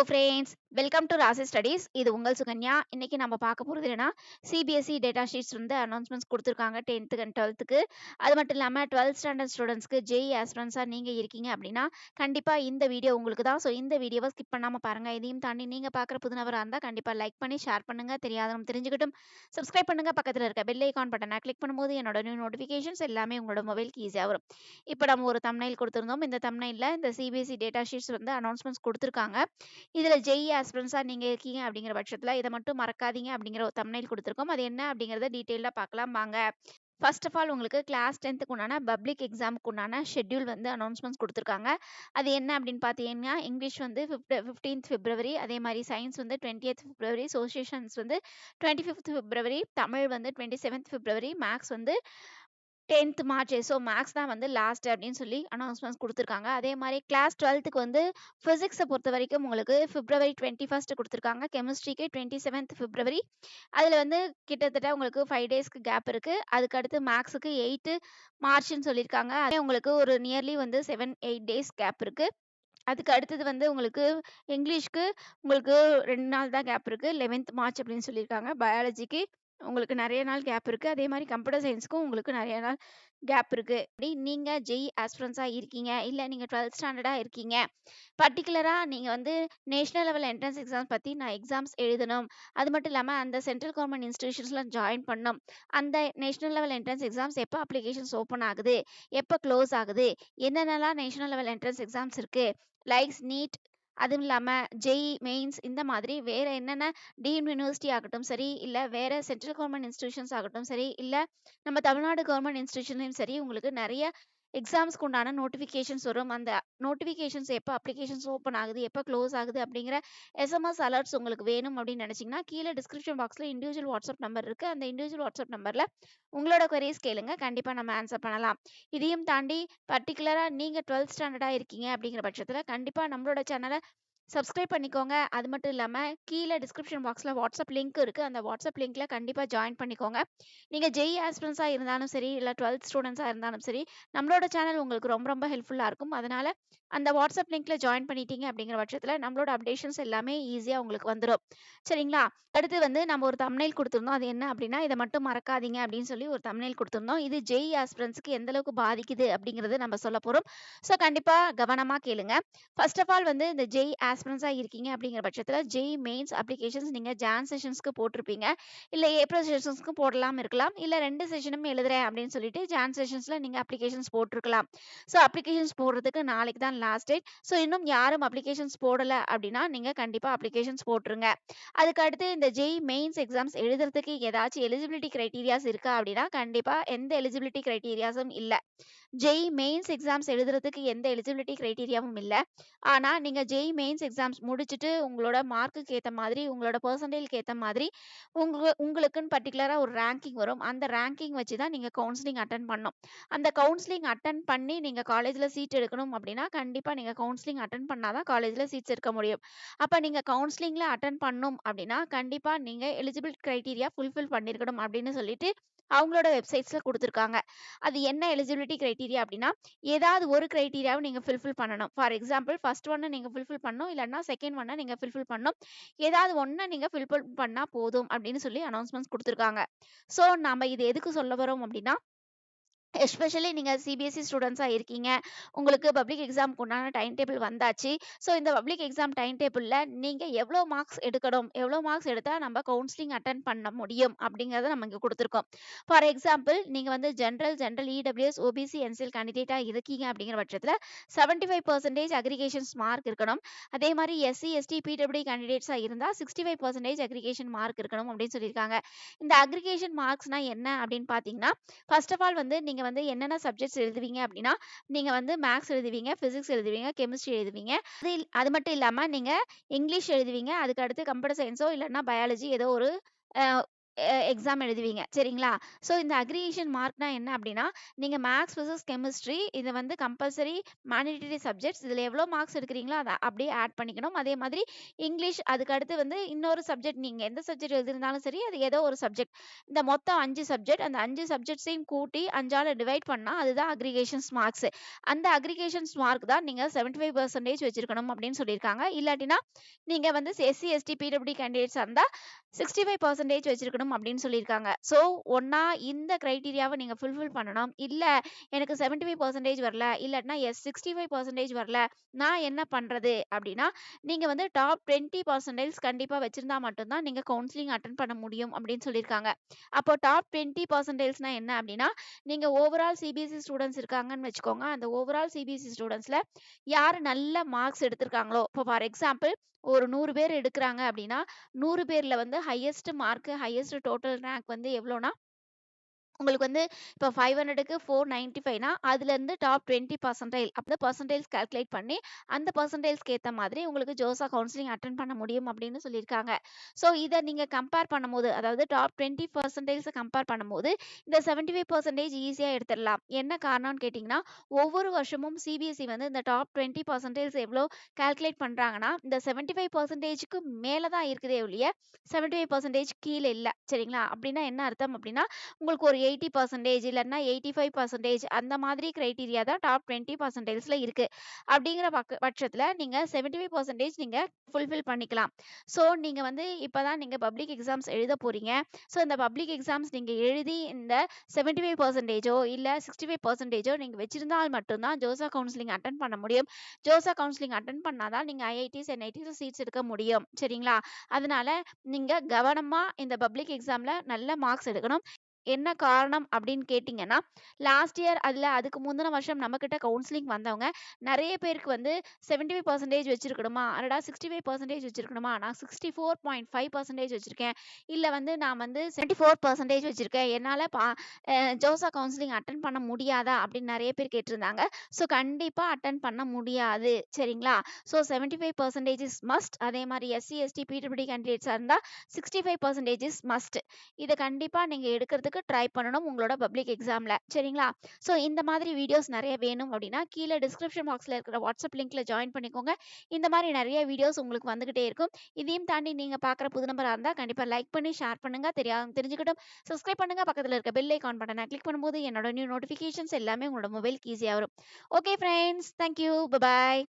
Friends, welcome to ராசி studies. இது உங்கள் சுகன்யா. இன்னைக்கு நம்ம பார்க்க போறது என்னன்னா, சிபிஎஸ்இ டேட்டா ஷீட்ஸ் வந்து அனௌன்ஸ்மெண்ட்ஸ் குடுத்துருக்காங்க 10th அண்ட் 12th. அது மட்டும் இல்லாம 12th ஸ்டாண்டர்ட் ஸ்டூடண்ட்ஸ்க்கு ஜேஇ ஆஸ்பிரன்ட்ஸா நீங்க இருக்கீங்க அப்படின்னா, கண்டிப்பா இந்த வீடியோ உங்களுக்கு தான். ஸோ இந்த வீடியோவை ஸ்கிப் பண்ணாம பாருங்க. இதையும் தாண்டி நீங்க பார்க்குற புது நபரா இருந்தா கண்டிப்பா லைக் பண்ணி ஷேர் பண்ணுங்க. தெரியாதவங்க தெரிஞ்சுக்கட்டும். சப்ஸ்கிரைப் பண்ணுங்க. பக்கத்துல இருக்க பெல் ஐகான் பட்டனை கிளிக் பண்ணும்போது என்னோட நியூ நோட்டிஃபிகேஷன்ஸ் எல்லாமே உங்களோட மொபைலுக்கு ஈஸியா வரும். இப்போ நம்ம ஒரு தம்ப்நெயில் கொடுத்திருந்தோம். இந்த தம்ப்நெயில்ல இந்த சிபிஎஸ்இ டேட்டா ஷீட்ஸ் வந்து அனௌன்ஸ்மெண்ட்ஸ் குடுத்துருக்காங்க. இதுல ஜேஇ ஆஸ்பிரன்ட்ஸா நீங்க இருக்கீங்க அப்படிங்கிற பட்சத்துல இதை மட்டும் மறக்காதீங்க அப்படிங்கிற ஒரு தம்ப்நெயில் கொடுத்துருக்கோம். அது என்ன அப்படிங்கறத டீட்டெயிலா பார்க்கலாம் வாங்க. ஃபர்ஸ்ட் ஆஃப் ஆல் உங்களுக்கு கிளாஸ் 10th உண்டான பப்ளிக் எக்ஸாமுக்கு உண்டான ஷெட்யூல் வந்து அனௌன்ஸ்மெண்ட்ஸ் கொடுத்துருக்காங்க. அது என்ன அப்படின்னு பார்த்தீங்கன்னா, இங்கிலீஷ் வந்து 15th பிப்ரவரி, அதே மாதிரி சயின்ஸ் வந்து 20th பிப்ரவரி, சோசியல்ஸ் வந்து 25th பிப்ரவரி, தமிழ் வந்து 27th பிப்ரவரி, மேக்ஸ் வந்து 10th மார்ச். ஸோ மேக்ஸ் தான் வந்து லாஸ்ட் அப்படின்னு சொல்லி அனௌன்ஸ்மெண்ட்ஸ் கொடுத்துருக்காங்க. அதே மாதிரி கிளாஸ் 12க்கு வந்து ஃபிசிக்ஸை பொறுத்த வரைக்கும் உங்களுக்கு பிப்ரவரி 21 கொடுத்துருக்காங்க. கெமிஸ்ட்ரிக்கு 27th பிப்ரவரி. அதில் வந்து கிட்டத்தட்ட உங்களுக்கு 5 டேஸ்க்கு கேப் இருக்கு. அதுக்கு அடுத்து மேக்ஸுக்கு 8 மார்ச்னு சொல்லியிருக்காங்க. அதே உங்களுக்கு ஒரு நியர்லி வந்து 7-8 டேஸ் கேப் இருக்கு. அதுக்கு அடுத்தது வந்து உங்களுக்கு இங்கிலீஷ்க்கு உங்களுக்கு 2 நாள் தான் கேப் இருக்கு. 11th மார்ச் அப்படின்னு சொல்லியிருக்காங்க. பயாலஜிக்கு உங்களுக்கு நிறைய நாள் கேப் இருக்கு. அதே மாதிரி கம்ப்யூட்டர் சயின்ஸ்க்கும் உங்களுக்கு நிறைய நாள் கேப் இருக்கு. அப்படி நீங்க ஜேஇ ஆஸ்பிரன்ட்ஸா இருக்கீங்க, இல்ல நீங்க 12th ஸ்டாண்டர்டா இருக்கீங்க, பர்டிகுலரா நீங்க வந்து நேஷனல் லெவல் என்ட்ரன்ஸ் எக்ஸாம்ஸ் பத்தி நான் எக்ஸாம்ஸ் எழுதணும், அது மட்டும் இல்லாம அந்த சென்ட்ரல் கவர்மெண்ட் இன்ஸ்டிடியூஷன்ஸ்ல ஜாயின் பண்ணணும், அந்த நேஷனல் லெவல் என்ட்ரன்ஸ் எக்ஸாம்ஸ் எப்போ அப்ளிகேஷன்ஸ் ஓப்பன் ஆகுது, எப்போ க்ளோஸ் ஆகுது, என்னென்னலாம் நேஷனல் லெவல் என்ட்ரன்ஸ் எக்ஸாம்ஸ் இருக்கு, லைக்ஸ் நீட், அதுவும் இல்லாம ஜேஇ மெயின்ஸ், இந்த மாதிரி வேற என்னென்ன டீம்டு யூனிவர்சிட்டி ஆகட்டும் சரி, இல்ல வேற சென்ட்ரல் கவர்மெண்ட் இன்ஸ்டிடியூஷன்ஸ் ஆகட்டும் சரி, இல்ல நம்ம தமிழ்நாடு கவர்மெண்ட் இன்ஸ்டிடியூஷன்லயும் சரி, உங்களுக்கு நிறைய எக்ஸாம்ஸ்க்கு உண்டான நோட்டிஃபிகேஷன்ஸ் வரும். அந்த நோட்டிஃபிகேஷன்ஸ் எப்போ அப்ளிகேஷன்ஸ் ஓப்பன் ஆகுது, எப்போ க்ளோஸ் ஆகுது அப்படிங்கிற எஸ்எம்எஸ் அலர்ட்ஸ் உங்களுக்கு வேணும் அப்படின்னு நினைச்சீங்கன்னா, கீழே டிஸ்கிரிப்ஷன் பாக்ஸ்ல இண்டிவிஜுவல் வாட்ஸ்அப் நம்பர் இருக்கு. அந்த இண்டிவிஜுவல் வாட்ஸ்அப் நம்பர்ல உங்களோட queries கேளுங்க. கண்டிப்பா நம்ம ஆன்சர் பண்ணலாம். இதையும் தாண்டி பர்டிகுலரா நீங்க 12th ஸ்டாண்டர்டா இருக்கீங்க அப்படிங்கிற பட்சத்துல கண்டிப்பா நம்மளோட சேனலை சப்ஸ்கிரைப் பண்ணிக்கோங்க. அது மட்டும் இல்லாம கீழே டிஸ்கிரிப்ஷன் பாக்ஸ்ல வாட்ஸ்அப் லிங்க் இருக்கு. அந்த வாட்ஸ்அப் லிங்க்ல கண்டிப்பா ஜாயின் பண்ணிக்கோங்க. நீங்க ஜேஇ ஆஸ்பிரன்ட்ஸா இருந்தாலும் சரி, இல்ல 12th ஸ்டூடெண்ட்ஸா இருந்தாலும் சரி, நம்மளோட சேனல் உங்களுக்கு ரொம்ப ரொம்ப ஹெல்ப்ஃபுல்லா இருக்கும். அதனால அந்த வாட்ஸ்அப் லிங்க்ல ஜாயின் பண்ணிட்டீங்க அப்படிங்கிற பட்சத்துல நம்மளோட அப்டேஷன்ஸ் எல்லாமே ஈஸியா உங்களுக்கு வந்துடும். சரிங்களா? அடுத்து வந்து நம்ம ஒரு தம்ப்நெயில் கொடுத்திருந்தோம். அது என்ன அப்படின்னா, இதை மட்டும் மறக்காதீங்க அப்படின்னு சொல்லி ஒரு தம்ப்நெயில் கொடுத்திருந்தோம். இது ஜேஇ ஆஸ்பிரன்ட்ஸ்க்கு எந்த அளவுக்கு பாதிக்குது அப்படிங்கறது நம்ம சொல்ல போறோம். ஸோ கண்டிப்பா கவனமா கேளுங்க. ஃபர்ஸ்ட் ஆஃப் ஆல் வந்து இந்த ஜேஇ ஆஸ்பிரன்ட்ஸா இருக்கீங்க அப்படிங்கிற பட்சத்துல ஜேஇ மெயின்ஸ் அப்ளிகேஷன்ஸ் நீங்க ஜான் செஷன்ஸ்க்கு போட்டிருப்பீங்க, இல்ல ஏப்ரல் செஷன்ஸ்க்கு போடலாம் இருக்கலாம், இல்ல 2 செஷனும் எழுதுறேன் அப்படின்னு சொல்லிட்டு ஜான் செஷன்ஸ்ல நீங்க அப்ளிகேஷன்ஸ் போட்டிருக்கலாம். ஸோ அப்ளிகேஷன்ஸ் போடுறதுக்கு நாளைக்கு தான் லாஸ்ட் டேட். ஸோ இன்னும் யாரும் அப்ளிகேஷன்ஸ் போடல அப்படின்னா நீங்க கண்டிப்பா அப்ளிகேஷன்ஸ் போட்டுருங்க. அதுக்கு அடுத்து இந்த ஜேஇ மெயின்ஸ் எக்ஸாம்ஸ் எழுதுறதுக்கு ஏதாச்சும் எலிஜிபிலிட்டி கிரைட்டீரியாஸ் இருக்கா அப்படின்னா, கண்டிப்பா எந்த எலிஜிபிலிட்டி கிரைட்டீரியாஸும் இல்ல. ஜேஇ மெயின்ஸ் எக்ஸாம்ஸ் எழுதுறதுக்கு எந்த எலிஜிபிலிட்டி கிரைட்டீரியாவும் இல்ல. ஆனா நீங்க ஜேஇ மெயின்ஸ் எக்ஸாம்ஸ் முடிச்சுட்டு உங்களோட மார்க்குக்கு ஏத்த மாதிரி, உங்களோட பெர்சன்டைலுக்கு ஏத்த மாதிரி உங்களுக்குன்னு பர்டிகுலரா ஒரு ரேங்கிங் வரும். அந்த ரேங்கிங் வச்சு தான் நீங்க கவுன்சிலிங் அட்டெண்ட் பண்ணணும். அந்த கவுன்சிலிங் அட்டெண்ட் பண்ணி நீங்க காலேஜ்ல சீட் எடுக்கணும் அப்படின்னா, கண்டிப்பா நீங்க கவுன்சிலிங் அட்டெண்ட் பண்ணா தான் காலேஜ்ல சீட்ஸ் எடுக்க முடியும். அப்ப நீங்க கவுன்சிலிங்ல அட்டெண்ட் பண்ணணும் அப்படின்னா, கண்டிப்பா நீங்க எலிஜிபிள் கிரைட்டீரியா ஃபுல்ஃபில் பண்ணியிருக்கணும் அப்படின்னு சொல்லிட்டு அவங்களோட வெப்சைட்ஸ்ல குடுத்துருக்காங்க. அது என்ன எலிஜிபிலிட்டி கிரைட்டீரியா அப்படின்னா, ஏதாவது ஒரு கிரைட்டீரியாவை நீங்க ஃபுல்ஃபில் பண்ணணும். ஃபார் எக்ஸாம்பிள் ஃபர்ஸ்ட் ஒன்ன நீங்க ஃபுல்ஃபில் பண்ணணும், இல்லன்னா செகண்ட் ஒன்ன நீங்க ஃபுல்ஃபில் பண்ணணும். ஏதாவது ஒண்ண நீங்க ஃபுல்ஃபில் பண்ணா போதும் அப்படின்னு சொல்லி அனௌன்ஸ்மெண்ட்ஸ் குடுத்துருக்காங்க. ஸோ நாம இது எதுக்கு சொல்ல வரோம் அப்படின்னா, எஸ்பெஷலி நீங்க சிபிஎஸ்இ ஸ்டூடெண்ட்ஸா இருக்கீங்க, உங்களுக்கு பப்ளிக் எக்ஸாம்க்கு உண்டான டைம் டேபிள் வந்தாச்சு. ஸோ இந்த பப்ளிக் எக்ஸாம் டைம் டேபிள்ல நீங்க எவ்வளோ மார்க்ஸ் எடுக்கணும், எவ்வளோ மார்க்ஸ் எடுத்தா நம்ம கவுன்சிலிங் அட்டெண்ட் பண்ண முடியும் அப்படிங்கிறத நம்ம இங்க குடுத்துருக்கோம். ஃபார் எக்ஸாம்பிள் நீங்க வந்து ஜெனரல் இடபிள்யூஎஸ், ஓபிசி, என்சிஎல் கேண்டிடேட்டா இருக்கீங்க அப்படிங்கிற பட்சத்துல 75% அக்ரிகேஷன்ஸ் மார்க் இருக்கணும். அதே மாதிரி எஸ்சி, எஸ்டி, பிடபிள்யூ கேண்டிடேட்ஸா இருந்தா 65% அக்ரிகேஷன் மார்க் இருக்கணும் அப்படின்னு சொல்லியிருக்காங்க. இந்த அக்ரிகேஷன் மார்க்ஸ்னா என்ன அப்படின்னு பார்த்தீங்கன்னா, ஃபர்ஸ்ட் ஆஃப் ஆல் வந்து நீங்க வந்து என்னென்ன சப்ஜெக்ட்ஸ் எழுதுவீங்க அப்படின்னா, நீங்க வந்து மேத்ஸ் எழுதுவீங்க, பிசிக்ஸ் எழுதுவீங்க, கெமிஸ்ட்ரி எழுதுவீங்க. அது மட்டும் இல்லாம நீங்க இங்கிலீஷ் எழுதுவீங்க. அதுக்கு அடுத்து கம்ப்யூட்டர் சயின்ஸோ இல்லன்னா பயாலஜி ஏதோ ஒரு எக்ஸாம் எழுதுவீங்க. சரிங்களா? ஸோ இந்த அக்ரிகேஷன் மார்க்னா என்ன அப்டின்னா, நீங்க மேத்ஸ், பிசிக்ஸ், கெமிஸ்ட்ரி இத வந்து கம்பல்சரி மேண்டேட்டரி சப்ஜெக்ட்ஸ். இதுல எவ்வளோ மார்க்ஸ் எடுக்கிறீங்களோ அத அப்படியே ஆட் பண்ணிக்கணும். அதே மாதிரி இங்கிலீஷ் அதுக்கு அடுத்து வந்து இன்னொரு சப்ஜெக்ட் நீங்க எந்த சப்ஜெக்ட் எழுதியிருந்தாலும் சரி, அது ஏதோ ஒரு சப்ஜெக்ட். இந்த மொத்தம் 5 சப்ஜெக்ட். அந்த 5 சப்ஜெக்ட்ஸையும் கூட்டி 5ஆல டிவைட் பண்ணா அதுதான் அக்ரிகேஷன்ஸ் மார்க்ஸ். அந்த அக்ரிகேஷன்ஸ் மார்க் தான் நீங்க 75% வச்சிருக்கணும் அப்படின்னு சொல்லியிருக்காங்க. இல்லாட்டினா நீங்க வந்து எஸ்சி, எஸ்டி, பிடபிள்யூடி கேண்டிடேட்ஸா இருந்தா 65% வச்சிருக்கணும் அப்படின்னு சொல்லியிருக்காங்க. ஸோ, ஒண்ணா இந்த கிரைட்டீரியாவ நீங்க ஃபுல்ஃபில் பண்ணணும். இல்ல எனக்கு 75% வரல, இல்லாட்டினா 65% வரல. நான் என்ன பண்றது அப்படின்னா, நீங்க வந்து டாப் 20% கண்டிப்பா வச்சிருந்தா மட்டும் தான் நீங்க கவுன்சிலிங் அட்டெண்ட் பண்ண முடியும் அப்படின்னு சொல்லியிருக்காங்க. அப்போ டாப் 20%னா என்ன அப்படின்னா, நீங்க ஓவரால் சிபிஎஸ்இ ஸ்டூடண்ட்ஸ் இருக்காங்கன்னு வச்சுக்கோங்க. அந்த ஓவரால் சிபிஎஸ்இ ஸ்டூடண்ட்ஸ்ல யாரு நல்ல மார்க்ஸ் எடுத்திருக்காங்களோ, இப்போ ஃபார் எக்ஸாம்பிள் ஒரு 100 பேர் எடுக்குறாங்க அப்படின்னா, 100 பேர்ல வந்து highest mark, highest total rank வந்து எவ்வளோனா, உங்களுக்கு வந்து இப்போ 500க்கு 495னா, அதுலேருந்து டாப் 20 பர்சன்டைல் அந்த பெர்சன்டைல்ஸ் கால்குலேட் பண்ணி, அந்த பெர்சன்டைல்ஸ்க்கு ஏத்த மாதிரி உங்களுக்கு ஜோசா கவுன்சிலிங் அட்டெண்ட் பண்ண முடியும் அப்படின்னு சொல்லியிருக்காங்க. ஸோ இத நீங்க கம்பேர் பண்ணும்போது, அதாவது டாப் 20 பெர்சன்டைல்ஸ கம்பேர் பண்ணும்போது, இந்த 75% ஈஸியா எடுத்துடலாம். என்ன காரணம்னு கேட்டீங்கன்னா, ஒவ்வொரு வருஷமும் சிபிஎஸ்இ வந்து இந்த டாப் 20 பெர்சன்டைல்ஸ் எவ்வளோ கால்குலேட் பண்றாங்கன்னா, இந்த 75%க்கு மேல தான் இருக்குதே ஒழிய, 75% கீழ இல்ல. சரிங்களா? அப்படின்னா என்ன அர்த்தம் அப்படின்னா, உங்களுக்கு ஒரு 80% இல்லன்னா 85% அந்த மாதிரி கிரைட்டீரியா தான் டாப் 20%ல இருக்கு. அப்படிங்கிற பட்சத்துல நீங்க 75% நீங்க ஃபுல்ஃபில் பண்ணிக்கலாம். ஸோ நீங்க வந்து இப்பதான் நீங்க பப்ளிக் எக்ஸாம்ஸ் எழுத போறீங்க. ஸோ இந்த பப்ளிக் எக்ஸாம்ஸ் நீங்க எழுதி இந்த 75%ஓ இல்ல 65%ஓ நீங்க வச்சிருந்தால் மட்டும் தான் ஜோசா கவுன்சிலிங் அட்டெண்ட் பண்ண முடியும். ஜோசா கவுன்சிலிங் அட்டெண்ட் பண்ணா தான் நீங்க ஐஐடிஸ், என்ஐடிஸ்ல சீட்ஸ் எடுக்க முடியும். சரிங்களா? அதனால நீங்க கவனமா இந்த பப்ளிக் எக்ஸாம்ல நல்ல மார்க்ஸ் எடுக்கணும். என்ன காரணம் அப்படின்னு கேட்டீங்கன்னா, லாஸ்ட் இயர் அதுக்கு முந்தின வருஷம் நம்மகிட்ட கவுன்சிலிங் வந்தவங்க நெறைய பேருக்கு வந்து 75% வச்சிருக்கணுமா? அடடா 65% வச்சிருக்கணுமா? நான் 64.5% வச்சிருக்கேன். இல்ல வந்து நான் வந்து 74% வச்சிருக்கேன். என்னால ஜோசா கவுன்சிலிங் அட்டெண்ட் பண்ண முடியாதா? அப்படின்னு நெறைய பேர் கேட்டிருந்தாங்க. ஸோ கண்டிப்பா அட்டெண்ட் பண்ண முடியாது. சரிங்களா? So 75% is must. அதே மாரி எஸ்சி, எஸ்டி, பிடபிள்யூடி கேண்டிடேட்ஸா இருந்தா 65% இஸ் மஸ்ட். இத கண்டிப்பா நீங்க எடுக்கிறதுக்கு ட்ரை பண்ணணும் உங்களோட பப்ளிக் எக்ஸாம்ல. சரிங்களா? ஸோ இந்த மாதிரி வீடியோஸ் நெறைய வேணும் அப்படின்னா, கீழ டிஸ்கிரிப்ஷன் பாக்ஸ்ல இருக்கிற வாட்ஸ்அப் லிங்க்ல ஜாயின் பண்ணிக்கோங்க. இந்த மாரி நெறைய வீடியோஸ் உங்களுக்கு வந்துகிட்டே இருக்கும். இதையும் தாண்டி நீங்க பார்க்குற புது நபரா இருந்தா கண்டிப்பா லைக் பண்ணி, ஷேர் பண்ணுங்க. தெரியாதவங்க தெரிஞ்சுக்கட்டும். சப்ஸ்கிரைப் பண்ணுங்க. பக்கத்துல இருக்க பெல் ஐகான் பட்டன கிளிக் பண்ணும்போது என்னோட நியூ நோட்டிஃபிகேஷன்ஸ் எல்லாமே உங்களோட மொபைலுக்கு ஈஸியா வரும். Okay friends. Thank you. Bye.